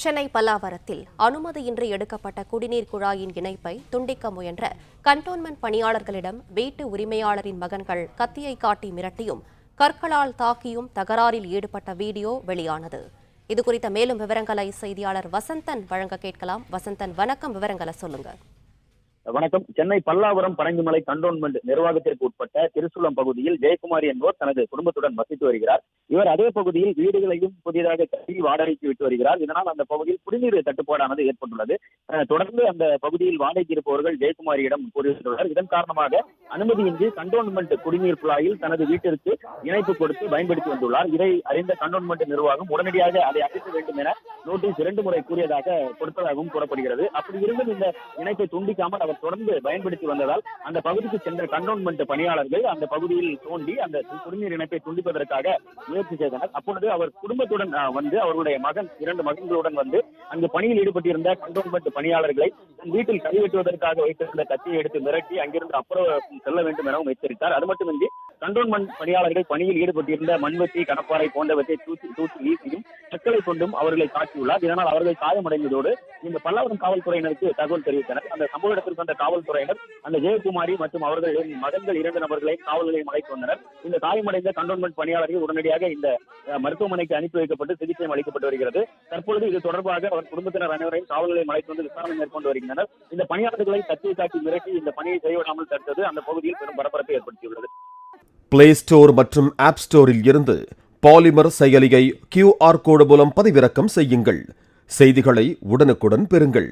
சென்னை பல்லாவரத்தில் அனுமதியின்றி எடுக்கப்பட்ட குடிநீர் குழாயின் இணைப்பை துண்டிக்க முயன்ற கண்டோன்மென்ட் பணியாளர்களிடம் வீட்டு உரிமையாளரின் மகன்கள் கத்தியை காட்டி மிரட்டியும் கற்களால் தாக்கியும் தகராறில் ஈடுபட்ட வீடியோ வெளியானது. இதுகுறித்த மேலும் விவரங்களை செய்தியாளர் வசந்தன் வழங்க கேட்கலாம். வசந்தன், வணக்கம். விவரங்களை சொல்லுங்க. வணக்கம். சென்னை பல்லாவரம் பரங்கிமலை கண்டோன்மெண்ட் நிர்வாகத்திற்கு உட்பட்ட திருசுலம் பகுதியில் ஜெயக்குமாரி என்பவர் தனது குடும்பத்துடன் வசித்து வருகிறார். இவர் அதே பகுதியில் வீடுகளையும் புதிதாக கட்டி வாடகைக்கு விட்டு வருகிறார். இதனால் அந்த பகுதியில் குடிநீர் தட்டுப்பாடானது ஏற்பட்டுள்ளது. தொடர்ந்து அந்த பகுதியில் வாடகைக்கு இருப்பவர்கள் ஜெயக்குமாரியிடம் கூறியுள்ளனர். இதன் காரணமாக அனுமதியின்றி கண்டோன்மெண்ட் குடிநீர் குழாயில் தனது வீட்டிற்கு இணைப்பு கொடுத்து பயன்படுத்தி வந்துள்ளார். இதை அறிந்த கண்டோன்மெண்ட் நிர்வாகம் உடனடியாக அதை அகற்ற வேண்டும் என நோட்டீஸ் 2 முறை கூறியதாக கொடுத்ததாகவும் கூறப்படுகிறது. அப்படி இருந்தும் இந்த இணைப்பை துண்டிக்காமல் அவர் தொடர்ந்து பயன்படுத்தி வந்ததால் அந்த பகுதிக்கு சென்ற கண்டோன்மெண்ட் பணியாளர்கள் அந்த பகுதியில் தோண்டி அந்த குடிநீர் இணைப்பை துண்டிப்பதற்காக முயற்சி செய்தனர். அப்பொழுது அவர் குடும்பத்துடன் வந்து அவருடைய மகன் 2 மகன்களுடன் வந்து அங்கு பணியில் ஈடுபட்டிருந்த கண்டோன்மெண்ட் பணியாளர்களை தன் வீட்டில் கைவெட்டுவதற்காக வைத்திருந்த கத்தியை எடுத்து மிரட்டி அங்கிருந்து அப்புறம் செல்ல வேண்டும் எனவும் எச்சரித்தார். அது மட்டுமின்றி கண்டோன்மெண்ட் பணியாளர்கள் பணியில் ஈடுபட்டிருந்த மண்வெட்டி, கடப்பாறை போன்றவற்றை தூக்கி வீசியும் கற்களை கொண்டும் அவர்களை தாக்கியுள்ளார். இதனால் அவர்கள் காயமடைந்ததோடு இந்த பல்லாவரம் காவல்துறையினருக்கு தகவல் தெரிவித்தனர். அந்த சம்பவ இடத்திற்கு வந்த காவல்துறையினர் அந்த ஜெயக்குமாரி மற்றும் அவர்களின் மகன்கள் 2 நபர்களை காவல் நிலையம் அழைத்து வந்தனர். இந்த காயமடைந்த கண்டோன்மெண்ட் பணியாளர்கள் உடனடியாக இந்த மருத்துவமனைக்கு அனுப்பி வைக்கப்பட்டு சிகிச்சை அளிக்கப்பட்டு வருகிறது. தற்பொழுது இது தொடர்பாக அவர் குடும்பத்தினர் அனைவரையும் காவல் நிலையம் அழைத்து வந்து விசாரணை மேற்கொண்டு வருகின்றனர். இந்த பணியாளர்களை கத்தியை காட்டி மிரட்டி இந்த பணியை செய்யவிடாமல் தடுத்தது அந்த பகுதியில் பெரும் பரபரப்பை ஏற்படுத்தியுள்ளது. பிளே ஸ்டோர் மற்றும் ஆப் ஸ்டோரில் இருந்து பாலிமர் செயலியை QR கோடு மூலம் பதிவிறக்கம் செய்யுங்கள். செய்திகளை உடனுக்குடன் பெறுங்கள்.